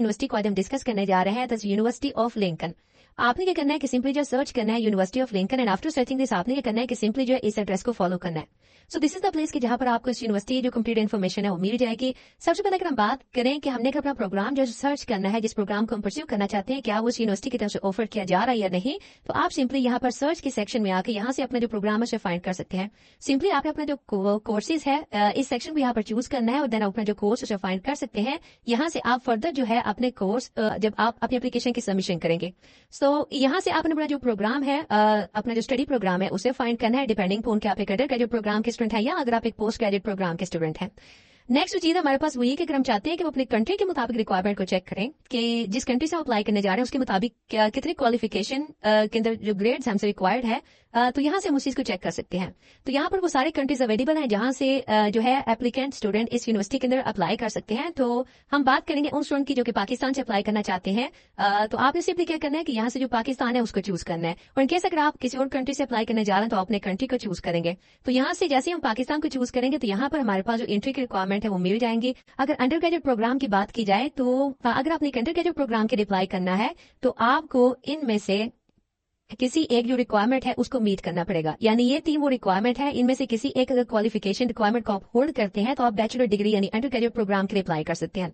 University को आज हम डिस्कस करने जा रहे हैं, दैट्स यूनिवर्सिटी ऑफ लिंकन। आपने क्या करना है कि सिंपली जो सर्च करना है university of Lincoln, and after searching this आपने क्या करना है कि सिंपली जो है इस एड्रेस को फॉलो करना है। So this is the place कि जहां पर आपको इस यूनिवर्सिटी जो कंप्लीट इन्फॉर्मेशन है वो मिल जाएगी। सबसे पहले अगर हम बात करें कि हमने अपना प्रोग्राम जो सर्च करना है, जिस प्रोग्राम को हम परस्यू करना चाहते हैं, क्या वो उस यूनिवर्सिटी की तरफ से ऑफर किया जा रहा है या नहीं, तो आप सिंपली यहाँ पर सर्च के सेक्शन में आके यहाँ से अपना जो प्रोग्राम है उसे फाइंड कर सकते हैं। सिंपली आपने अपना जो कोर्सेज है इस सेक्शन को यहाँ पर चूज करना है और देन अपना जो कोर्स उसे फाइंड कर सकते हैं। यहाँ से आप फर्दर जो है अपने कोर्स जब आप अपनी एप्लीकेशन की सबमिशन करेंगे, सो यहाँ से आपने अपना जो प्रोग्राम है अपना जो स्टडी प्रोग्राम है उसे फाइंड करना है, डिपेंडिंग ऑन कि आप एक अंडर ग्रेजुएट प्रोग्राम के स्टूडेंट है या अगर आप एक पोस्ट ग्रेजुएट प्रोग्राम के स्टूडेंट हैं। नेक्स्ट चीज हमारे पास वही कि अगर हम चाहते हैं कि वो अपने कंट्री के मुताबिक रिक्वायरमेंट को चेक करें कि जिस कंट्री से अप्लाई करने जा रहे हैं उसके मुताबिक कितनी क्वालिफिकेशन के अंदर जो ग्रेड्स हमसे रिक्वायर्ड है, तो यहाँ से हम उस चीज को चेक कर सकते हैं। तो यहाँ पर वो सारे कंट्रीज अवेलेबल हैं जहां से जो है एप्लीकेंट स्टूडेंट इस यूनिवर्सिटी के अंदर अप्लाई कर सकते हैं। तो हम बात करेंगे उन स्टूडेंट की जो कि पाकिस्तान से अप्लाई करना चाहते हैं। तो आपने सिंपली क्या करना है कि यहाँ से जो पाकिस्तान है उसको चूज करना है, और इनकेस अगर आप किसी और कंट्री से अप्लाई करने जा रहे हैं तो अपने कंट्री को चूज करेंगे। तो यहाँ से जैसे हम पाकिस्तान को चूज करेंगे तो यहाँ पर हमारे पास जो एंट्री की रिक्वायरमेंट है वो मिल जाएंगी। अगर अंडर ग्रेजुएट प्रोग्राम की बात की जाए तो अगर आपने अंडर ग्रेजुएट प्रोग्राम के लिए अप्लाई करना है तो आपको इनमें से किसी एक जो रिक्वायरमेंट है उसको मीट करना पड़ेगा। यानी ये 3 वो रिक्वायरमेंट है, इनमें से किसी एक अगर क्वालिफिकेशन रिक्वायरमेंट को आप होल्ड करते हैं तो आप बैचलर डिग्री यानी अंडर ग्रेजुएट प्रोग्राम के लिए अप्लाई कर सकते हैं।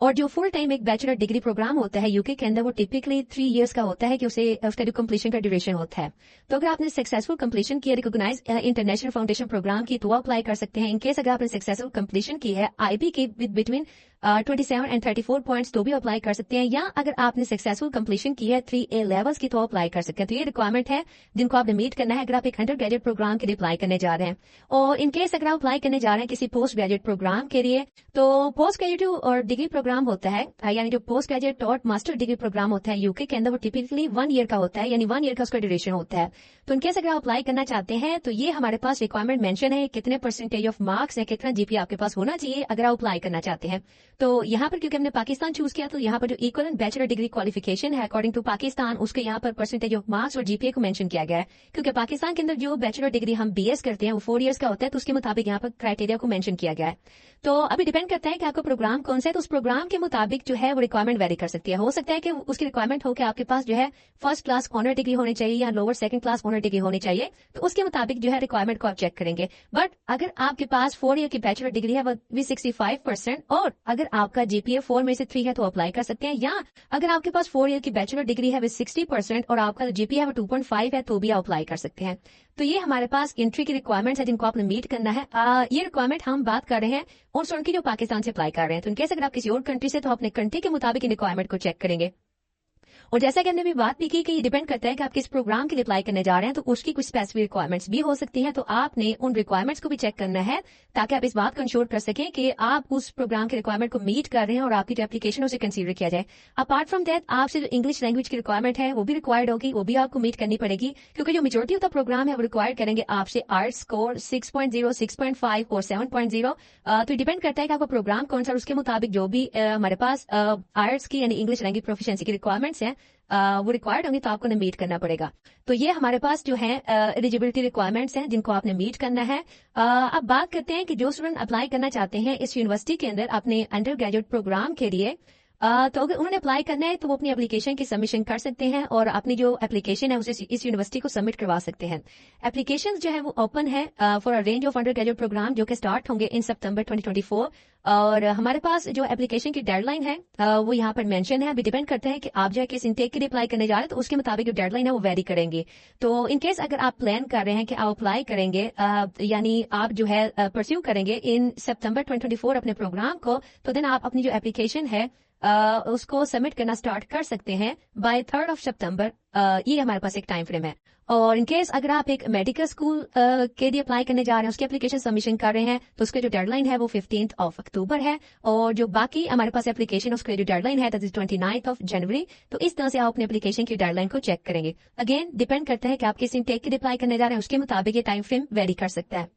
और जो फुल टाइम एक बैचलर डिग्री प्रोग्राम होता है यूके के अंदर वो टिपिकली 3 इयर्स का होता है कि उसे उसका जो कंप्लीशन का ड्यूरेशन होता है। तो अगर आपने सक्सेसफुल कंप्लीशन किया रिकॉग्नाइज इंटरनेशनल फाउंडेशन प्रोग्राम की तो अप्लाई कर सकते हैं। इनकेस अगर आपने सक्सेसफुल कंप्लीशन की है आईबी की विद बिटवीन 27 एंड 34 पॉइंट्स तो भी अप्लाई कर सकते हैं, या अगर आपने सक्सेसफुल कंप्लीशन की है 3A लेवल्स की तो अप्लाई कर सकते हैं। तो ये रिक्वायरमेंट है जिनको आपने मीट करना है अगर आप एक अंडर ग्रेजुएट प्रोग्राम के लिए अप्लाई करने जा रहे हैं। और इनकेस अगर आप अप्लाई करने जा रहे हैं किसी पोस्ट ग्रेजुएट प्रोग्राम के लिए, तो पोस्ट ग्रेजुएट और डिग्री प्रोग्राम होता है, यानी जो पोस्ट ग्रेजुएट और मास्टर डिग्री प्रोग्राम होता है यूके के अंदर वो टिपिकली 1 ईयर का होता है, यानी 1 ईयर का उसका ड्यूरेशन होता है। तो इनकेस अगर आप अप्लाई करना चाहते हैं तो ये हमारे पास रिक्वायरमेंट मेंशन है, कितने परसेंटेज ऑफ मार्क्स है, कितना जीपी आपके पास होना चाहिए अगर आप अप्लाई करना चाहते हैं। तो यहाँ पर क्योंकि हमने पाकिस्तान चूज किया तो यहाँ पर जो इक्वल बैचलर डिग्री क्वालिफिकेशन है अकॉर्डिंग टू पाकिस्तान, उसके यहाँ पर परसेंटेज ऑफ मार्क्स और जीपीए को मेंशन किया गया है। क्योंकि पाकिस्तान के अंदर जो बैचलर डिग्री हम बीएस करते हैं वो 4 इयर्स का होता है, तो उसके मुताबिक यहाँ पर क्राइटेरिया को मेंशन किया गया है। तो अभी डिपेंड करता है कि आपका प्रोग्राम कौन सा है, तो उस प्रोग्राम के मुताबिक जो है वो रिक्वायरमेंट वेरी कर सकती है। हो सकता है कि उसकी रिक्वायरमेंट हो कि आपके पास जो है फर्स्ट क्लास ऑनर डिग्री होनी चाहिए या lower second class honour degree होनी चाहिए, तो उसके मुताबिक जो है रिक्वायरमेंट को आप चेक करेंगे। बट अगर आपके पास 4 ईयर की बैचलर डिग्री है वो 65% और अगर आपका जीपीए 4 में से 3 है तो अप्लाई कर सकते हैं, या अगर आपके पास 4 ईयर की बैचलर डिग्री है विद 60% और आपका जीपीए है वो 2.5 है तो भी आप अप्लाई कर सकते हैं। तो ये हमारे पास एंट्री की रिक्वायरमेंट्स है जिनको आपने मीट करना है। ये रिक्वायरमेंट हम बात कर रहे हैं और स्टूडेंट की जो पाकिस्तान से अप्लाई कर रहे हैं। तो इनकेस अगर आप किसी और कंट्री से तो अपने कंट्री के मुताबिक इन रिक्वायरमेंट को चेक करेंगे। और जैसा कि हमने भी बात भी की कि ये डिपेंड करता है कि आप किस प्रोग्राम के लिए अप्लाई करने जा रहे हैं, तो उसकी कुछ स्पेसिफिक रिक्वायरमेंट्स भी हो सकती हैं। तो आपने उन रिक्वायरमेंट्स को भी चेक करना है ताकि आप इस बात को इंश्योर कर सकें कि आप उस प्रोग्राम के रिक्वायरमेंट को मीट कर रहे हैं और आपकी जो एप्लीकेशन उसे कंसीडर किया जाए। अपार्ट फ्रॉम दैट आपसे जो इंग्लिश लैंग्वेज की रिक्वायरमेंट है वो भी रिक्वायर्ड होगी, वो भी आपको मीट करनी पड़ेगी, क्योंकि जो मेजोरिटी ऑफ द प्रोग्राम है वो रिक्वायर्ड करेंगे आपसे आर्ट्स स्कोर 6.0, 6.5 और 7.0। तो डिपेंड करता है कि आपका प्रोग्राम कौन सा, उसके मुताबिक जो भी हमारे पास आर्ट्स की यानी इंग्लिश लैंग्वेज प्रोफिशिएंसी की रिक्वायरमेंट्स हैं वो रिक्वायर्ड होंगे तो आपको उन्हें मीट करना पड़ेगा। तो ये हमारे पास जो है एलिजिबिलिटी रिक्वायरमेंट्स हैं जिनको आपने मीट करना है। अब बात करते हैं कि जो स्टूडेंट अप्लाई करना चाहते हैं इस यूनिवर्सिटी के अंदर अपने अंडर ग्रेजुएट प्रोग्राम के लिए, तो अगर उन्होंने अप्लाई करना है तो वो अपनी एप्लीकेशन की सबमिशन कर सकते हैं और अपनी जो एप्लीकेशन है उसे इस यूनिवर्सिटी को सबमिट करवा सकते हैं। एप्लीकेशन जो है वो ओपन है for a range of undergraduate programme जो कि स्टार्ट होंगे इन सितंबर 2024। और हमारे पास जो एप्लीकेशन की डेडलाइन है वो यहाँ पर मेंशन है। अभी डिपेंड करता है कि आप जो है किस इनटेक के लिए अप्लाई करने जा रहे हैं तो उसके मुताबिक जो डेडलाइन है वो वेरी करेंगे। तो इनकेस अगर आप प्लान कर रहे हैं कि आप अप्लाई करेंगे यानी आप जो है परस्यू करेंगे इन सितंबर 2024 अपने प्रोग्राम को, तो देन आप अपनी जो एप्लीकेशन है उसको सबमिट करना स्टार्ट कर सकते हैं बाय 3rd ऑफ सितंबर। ये हमारे पास एक टाइम फ्रेम है। और इनकेस अगर आप एक मेडिकल स्कूल के लिए अप्लाई करने जा रहे हैं उसकी एप्लीकेशन सबमिशन कर रहे हैं तो उसके जो डेडलाइन है वो 15th ऑफ अक्टूबर है। और जो बाकी हमारे पास एप्लीकेशन उसके जो डेडलाइन है that is 29th of January. तो इस तरह से आप अपनी एप्लीकेशन की डेडलाइन को चेक करेंगे। अगेन डिपेंड करता है कि आप किस इनटेक के लिए अप्लाई करने जा रहे हैं, उसके मुताबिक ये टाइम फ्रेम वेरी कर सकता है।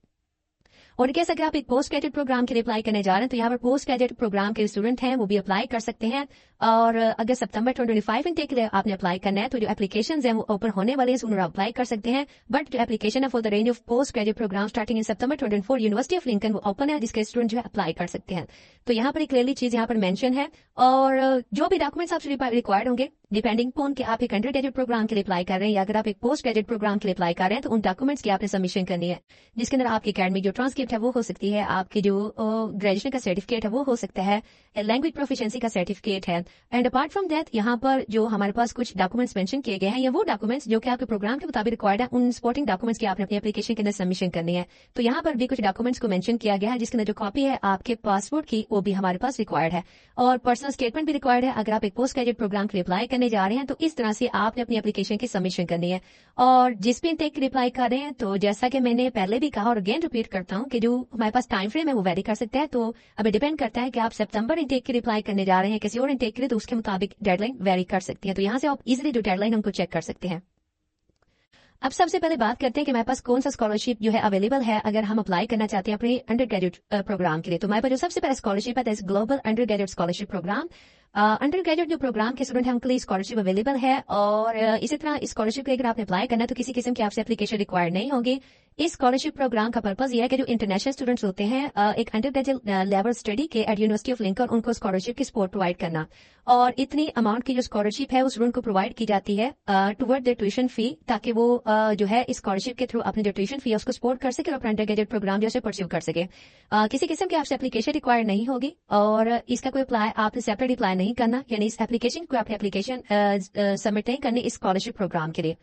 और कैसे अगर आप एक पोस्ट ग्रेजुएट प्रोग्राम के लिए अप्लाई करने जा रहे हैं तो यहाँ पर पोस्ट ग्रेजुएट प्रोग्राम के स्टूडेंट हैं वो भी अप्लाई कर सकते हैं। और अगर सितंबर 2025 इनटेक के लिए आपने अप्लाई करना है तो जो एप्लीकेशन हैं वो ओपन होने वाले हैं, उन्होंने अप्लाई कर सकते हैं। बट जो एप्लीकेशन है for the range of post graduate programme starting in September 2024 university of Lincoln वो ओपन है, जिसके स्टूडेंट जो है अप्लाई कर सकते हैं। तो यहाँ पर एक क्लियरली चीज यहाँ पर मेंशन है। और जो भी डॉक्यूमेंट्स आपसे रिक्वायर्ड होंगे डिपेंडिंग ऑन कि आप एक अंडर ग्रेजुएट प्रोग्राम के लिए अप्लाई कर रहे हैं या अगर आप एक पोस्ट ग्रेजुएट प्रोग्राम के लिए अप्लाई कर रहे हैं तो उन डॉक्यूमेंट्स की आपने सबमिशन करनी है, जिसके अंदर आपकी एकेडमिक जो ट्रांसक्रिप्ट है वो हो सकती है, आपकी जो ग्रेजुएशन का सर्टिफिकेट है वो हो सकता है, लैंग्वेज प्रोफिशिएंसी का सर्टिफिकेट है। एंड अपार्ट फ्रॉम दैट यहाँ पर जो हमारे पास कुछ डॉक्यूमेंट्स मेंशन किए गए हैं या वो डॉक्यूमेंट्स जो कि आपके प्रोग्राम के मुताबिक रिक्वायर्ड है, उन सपोर्टिंग डॉक्यूमेंट्स की आपने अपनी एप्लीकेशन के अंदर सबमिशन करनी है। तो यहाँ पर भी कुछ डॉक्यूमेंट्स को मेंशन किया गया है, जिसके अंदर जो कॉपी है आपके पासपोर्ट की वो भी हमारे पास रिक्वायर्ड है और पर्सनल स्टेटमेंट भी रिक्वायर्ड है। अगर आप एक पोस्ट ग्रेजुएट प्रोग्राम के लिए अप्लाई करने जा रहे हैं तो इस तरह से आपने अपनी एप्लीकेशन की सबमिशन करनी है। और जिस भी इंटेक के लिए अप्लाई कर रहे हैं तो जैसा कि मैंने पहले भी कहा और अगेन रिपीट करता हूं कि जो हमारे पास टाइम फ्रेम है वो वेरी कर सकता है। तो अब डिपेंड करता है कि आप सितंबर इंटेक के लिए अप्लाई करने जा रहे हैं किसी और इंटेक के लिए, तो उसके मुताबिक डेडलाइन वेरी कर सकती है। तो यहाँ से आप इजिली जो डेडलाइन उनको चेक कर सकते हैं। अब सबसे पहले बात करते हैं कि हमारे पास कौन सा स्कॉलरशिप जो है अवेलेबल है अगर हम अप्लाई करना चाहते हैं अपने अंडर ग्रेजुएट प्रोग्राम के लिए। तो हमारे पास जो सबसे पहला स्कॉलरशिप है that's global undergraduate scholarship programme. Undergraduate जो प्रोग्राम के स्टूडेंट हैं उनके लिए स्कॉलरशिप अवेलेबल है और इसी तरह इस स्कॉलरशिप के अगर आपने अप्लाई करना है तो किसी किस्म की आपसे एप्लीकेशन रिक्वायर्ड नहीं होगी। इस स्कॉलरशिप प्रोग्राम का पर्पज यह है कि जो इंटरनेशनल स्टूडेंट्स होते हैं एक अंडर ग्रेजुएट लेवल स्टडी के एट यूनिवर्सिटी ऑफ लिंकन उनको स्कॉलरशिप की सपोर्ट प्रोवाइड करना और इतनी अमाउंट की जो स्कॉलरशिप है उस स्टूडेंट को प्रोवाइड की जाती है टुवर्ड द ट्यूशन फी, ताकि वो जो है इस स्कॉलरशिप के थ्रू अपनी जो ट्यूशन फी है उसको सपोर्ट कर सके और अपना अंडर ग्रेजुएट प्रोग्राम जैसे परस्यू कर सके। किसी किस्म की आपसे एप्लीकेशन रिक्वायर्ड नहीं होगी और इसका कोई अप्लाई आपने सेपरेट अप्लाई नहीं करना, यानी इस एप्लीकेशन को आपने एप्लीकेशन सबमिट नहीं करनी इस स्कॉलरशिप प्रोग्राम के लिए।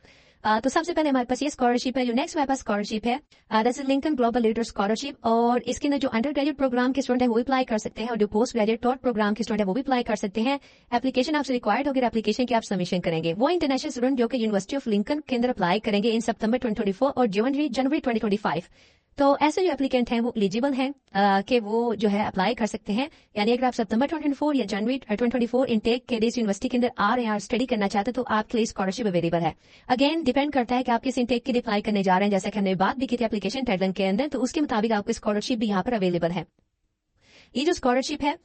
तो सबसे पहले हमारे पास ये स्कॉलरशिप है। जो नेक्स्ट हमारे पास स्कॉलरशिप है that's Lincoln global leader scholarship और इसके अंदर जो अंडर ग्रेजुएट प्रोग्राम के स्टूडेंट है वो भी अप्लाई कर सकते हैं और जो पोस्ट ग्रेजुएट टॉट प्रोग्राम के स्टूडेंट है वो भी अप्लाई कर सकते हैं। एप्लीकेशन आपसे रिक्वायर्ड होगी, एप्लीकेशन की आप सबमिशन करेंगे। वो इंटरनेशनल स्टूडेंट जो कि यूनिवर्सिटी ऑफ लिंकन के अंदर अप्लाई करेंगे इन सितंबर 2024 और जनवरी 2025। तो ऐसे जो एप्लीकेंट हैं वो एलिजिबल हैं कि वो जो है अप्लाई कर सकते हैं। यानी अगर आप सितंबर 2024 या जनवरी 2024 इनटेक के लिए यूनिवर्सिटी के अंदर आ रहे हैं और स्टडी करना चाहते हैं तो आपके लिए स्कॉलरशिप अवेलेबल है। अगेन डिपेंड करता है कि आप किस इनटेक के लिए अप्लाई करने जा रहे हैं, जैसा कि हमने बात भी की थी एप्लीकेशन डेडलाइन के अंदर, तो उसके मुताबिक आपको स्कॉलरशिप भी यहाँ पर अवेलेबल है। ये जो स्कॉलरशिप है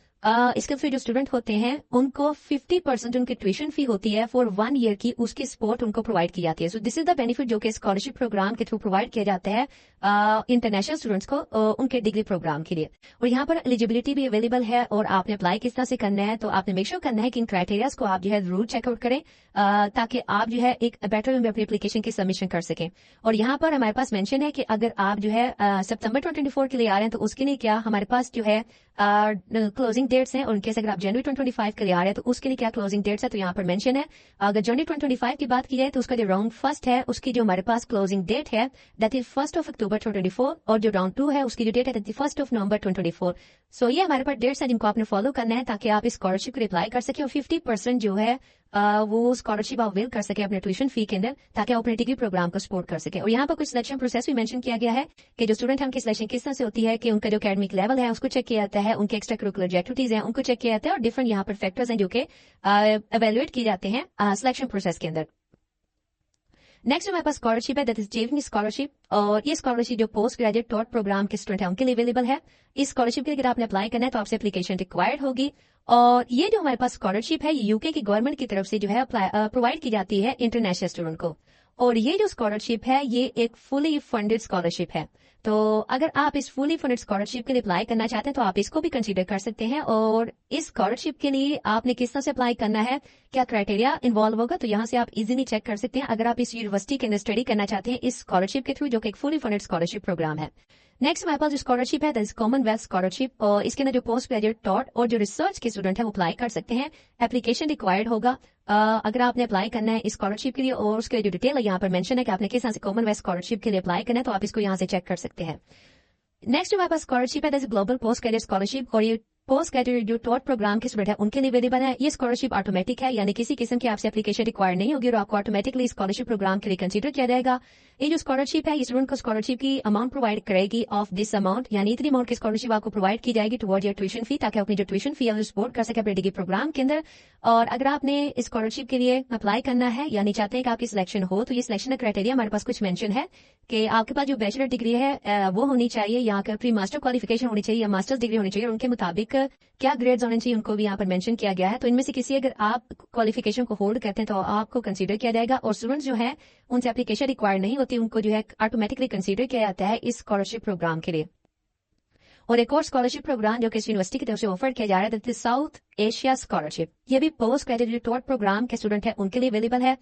इसके फिर जो स्टूडेंट होते हैं उनको 50% उनकी ट्यूशन फी होती है फॉर 1 ईयर की, उसकी सपोर्ट उनको प्रोवाइड की जाती है। So this is the benefit जो कि स्कॉलरशिप प्रोग्राम के थ्रू प्रोवाइड किया जाता है इंटरनेशनल स्टूडेंट्स को उनके डिग्री प्रोग्राम के लिए। और यहाँ पर एलिजिबिलिटी भी अवेलेबल है और आपने अप्लाई किस तरह से करना है, तो आपने मेक श्योर करना है कि इन क्राइटेरियाज को आप जो है जरूर चेकआउट करें ताकि आप जो है एक बेटर वे में अपनी एप्लीकेशन की सबमिशन कर सकें। और यहाँ पर हमारे पास मेंशन है कि अगर आप जो है सितंबर 2024 के लिए आ रहे हैं तो उसके लिए क्या हमारे पास जो है क्लोजिंग डेट्स हैं, और उनके अगर आप जनवरी 2025 के लिए आ रहे हैं तो उसके लिए क्या क्लोजिंग डेट्स है, तो यहाँ पर मेंशन है। अगर जनवरी 2025 की बात की जाए तो उसका जो राउंड फर्स्ट है उसकी जो हमारे पास क्लोजिंग डेट है दैट इज 1 अक्टूबर 2024 और जो राउंड 2 है उसकी जो डेट है 1 नवंबर 2024। सो ये हमारे पास डेट्स हैं जिनको आपने फॉलो करना है ताकि आप इस स्कॉलरशिप को अप्लाई कर सके और 50% जो है वो स्कॉलरशिप आप अवेल कर सके अपने ट्यूशन फी के अंदर ताकि आप अपने डिग्री प्रोग्राम को सपोर्ट कर सके। और यहाँ पर कुछ सिलेक्शन प्रोसेस भी मेंशन किया गया है कि जो स्टूडेंट है उनकी सिलेक्शन किस तरह से होती है कि उनका जो एकेडमिक लेवल है उसको चेक किया जाता है, उनके एक्स्ट्रा करिकुलर एक्टिविटीज हैं उनको चेक किया जाता है और डिफरेंट यहाँ पर फैक्टर्स हैं जो कि एवेल्युएट किए जाते हैं सिलेक्शन प्रोसेस के अंदर। नेक्स्ट हमारे पास स्कॉलरशिप है दैट इज जेविंग स्कॉलरशिप और ये स्कॉलरशिप जो पोस्ट ग्रेजुएट टॉट प्रोग्राम के स्टूडेंट है उनके लिए अवेलेबल है। इस स्कॉलरशिप के लिए अगर आपने अप्लाई करना है तो आपसे एप्लीकेशन रिक्वायर्ड होगी और ये जो हमारे पास स्कॉलरशिप है यूके की गवर्नमेंट की तरफ से जो है प्रोवाइड की जाती है इंटरनेशनल स्टूडेंट को। और ये जो स्कॉलरशिप है ये एक फुली फंडेड स्कॉलरशिप है। तो अगर आप इस फुली फंडेड स्कॉलरशिप के लिए अप्लाई करना चाहते हैं तो आप इसको भी कंसीडर कर सकते हैं। और इस स्कॉलरशिप के लिए आपने किस तरह से अप्लाई करना है, क्या क्राइटेरिया इन्वॉल्व होगा, तो यहाँ से आप इजीली चेक कर सकते हैं अगर आप इस यूनिवर्सिटी के अंदर स्टडी करना चाहते हैं इस स्कॉलरशिप के थ्रू जो कि एक फुली फंडेड स्कॉलरशिप प्रोग्राम है। नेक्स्ट हमारे पास जो स्कॉलरशिप है दैट इज कॉमनवेल्थ स्कॉलरशिप और इसके अंदर जो पोस्ट ग्रेजुएट टॉट और जो रिसर्च के स्टूडेंट है वो अप्लाई कर सकते हैं। एप्लीकेशन रिक्वायर्ड होगा अगर आपने अप्लाई करना है इस स्कॉलरशिप के लिए और उसके जो डिटेल है यहाँ पर मेंशन है कि आपने किस तरह से कॉमनवेल्थ स्कॉलरशिप के लिए अप्लाई करना है, तो आप इसको यहाँ से चेक कर सकते हैं। नेक्स्ट हमारे पास स्कॉलरशिप है that is global post graduate scholarship और ये पोस्ट ग्रेजुएट जो टॉट प्रोग्राम के स्टूडेंट है उनके लिए अवेलेबल है। ये स्कॉलरशिप ऑटोमेटिक है, यानी किसी किस्म की आपसे एप्लीकेशन रिक्वायर नहीं होगी और आपको ऑटोमेटिकली स्कॉलरशिप प्रोग्राम के लिए कंसीडर किया जाएगा। ये जो स्कॉलरशिप है, ये स्टूडेंट को स्कॉलरशिप की अमाउंट प्रोवाइड करेगी ऑफ दिस अमाउंट, यानी इतनी अमाउंट की स्कॉलरशिप आपको प्रोवाइड की जाएगी टुवर्ड योर ट्यूशन फी, ताकि अपनी जो ट्यूशन फी है सपोर्ट कर सके अपने डिग्री प्रोग्राम के अंदर। और अगर आपने इस स्कॉलरशिप के लिए अप्लाई करना है, यानी चाहते हैं कि आपकी सिलेक्शन हो, तो ये सिलेक्शन क्राइटेरिया हमारे पास कुछ मेंशन है कि आपके पास जो बैचलर डिग्री है वो होनी चाहिए, या प्री मास्टर क्वालिफिकेशन होनी चाहिए, या मास्टर्स डिग्री होनी चाहिए, और उनके मुताबिक क्या ग्रेड्स होने चाहिए उनको भी यहाँ पर मेंशन किया गया है। तो इनमें से किसी अगर आप क्वालिफिकेशन को होल्ड करते हैं तो आपको कंसीडर किया जाएगा, और स्टूडेंट्स जो है उनसे एप्लीकेशन रिक्वायर नहीं होती, उनको जो है ऑटोमेटिकली कंसीडर किया जाता है इस स्कॉलरशिप प्रोग्राम के लिए। और एक और स्कॉलरशिप प्रोग्राम जो कि इस यूनिवर्सिटी की तरफ से ऑफर किया जा रहा है, that is south Asia scholarship. ये भी पोस्ट ग्रेजुएट टॉट प्रोग्राम के स्टूडेंट है उनके लिए अवेलेबल है।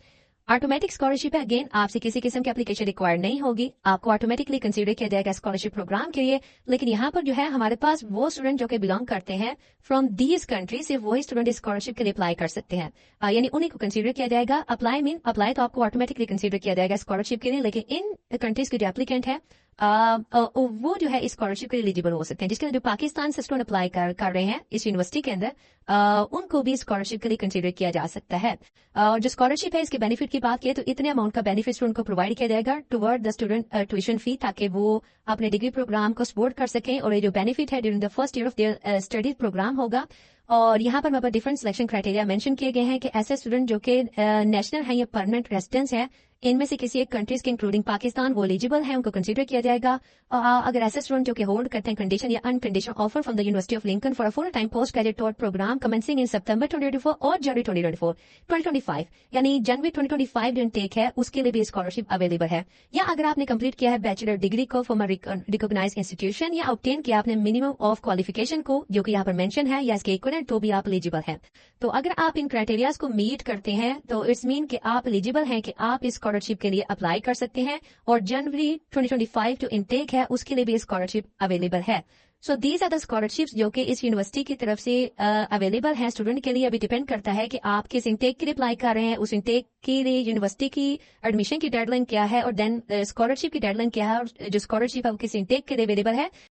ऑटोमेटिक स्कॉलरशिप है, अगेन आपसे किसी किस्म की एप्लीकेशन रिक्वायर नहीं होगी, आपको ऑटोमेटिकली कंसीडर किया जाएगा स्कॉलरशिप प्रोग्राम के लिए। लेकिन यहाँ पर जो है हमारे पास वो स्टूडेंट जो कि बिलोंग करते हैं फ्रॉम दीज कंट्री, सिर्फ वही स्टूडेंट इस स्कॉलरशिप के लिए अप्लाई कर सकते हैं, यानी उन्हीं को कंसीडर किया जाएगा। अप्लाई तो आपको ऑटोमेटिकली कंसीडर किया जाएगा स्कॉलरशिप के लिए, लेकिन इन कंट्रीज के जो एप्लीकेंट है वो जो है इस स्कॉलरशिप के लिए एलिजिबल हो सकते हैं, जिसके लिए जो पाकिस्तान से स्टूडेंट अप्लाई कर रहे हैं इस यूनिवर्सिटी के अंदर, उनको भी स्कॉलरशिप के लिए कंसीडर किया जा सकता है। और जो स्कॉलरशिप है इसके बेनिफिट की बात की तो इतने अमाउंट का बेनिफिट स्टूडेंट को प्रोवाइड किया जाएगा toward the student tuition fee, ताकि वो अपने डिग्री प्रोग्राम को सपोर्ट कर सकें। और ये जो बेनिफिट है during the first year of their study programme होगा। और यहाँ पर डिफरेंट सिलेक्शन क्राइटेरिया मेंशन किए गए हैं कि ऐसे स्टूडेंट जो कि नेशनल है या परमानेंट रेजिडेंस है इनमें से किसी एक कंट्रीज के इंक्लूडिंग पाकिस्तान, वो एलिजिबल है, उनको कंसीडर किया जाएगा। अगर ऐसे स्टूडेंट जो कि होल्ड करते हैं कंडीशन या unconditional offer from the University of Lincoln for a full time post graduate program commencing in सितंबर 2024 और जनवरी 2025, यानी जनवरी 2025 जो इंटेक है उसके लिए भी स्कॉलरशिप अवेलेबल है। या अगर आपने कंप्लीट किया है बैचलर डिग्री को फ्रॉम रिकॉग्नाइज्ड इंस्टीट्यूशन, या ऑब्टेन किया आपने मिनिमम ऑफ क्वालिफिकेशन को जो कि यहाँ पर मेंशन है, या इसके इक्विवेलेंट, तो भी आप एलिजिबल है। तो अगर आप इन क्राइटेरियाज को मीट करते हैं तो इट्स मीन कि आप एलिजिबल हैं कि आप इस स्कॉलरशिप के लिए अप्लाई कर सकते हैं, और जनवरी 2025 जो इंटेक है उसके लिए भी स्कॉलरशिप अवेलेबल है। So these are the scholarships जो कि इस यूनिवर्सिटी की तरफ से अवेलेबल हैं स्टूडेंट के लिए। अभी डिपेंड करता है कि आप किस इंटेक के लिए अप्लाई कर रहे हैं, उस इंटेक के लिए यूनिवर्सिटी की एडमिशन की डेडलाइन क्या है, और देन स्कॉलरशिप की डेडलाइन क्या है, और जो स्कॉलरशिप है वो किस इंटेक के लिए अवेलेबल है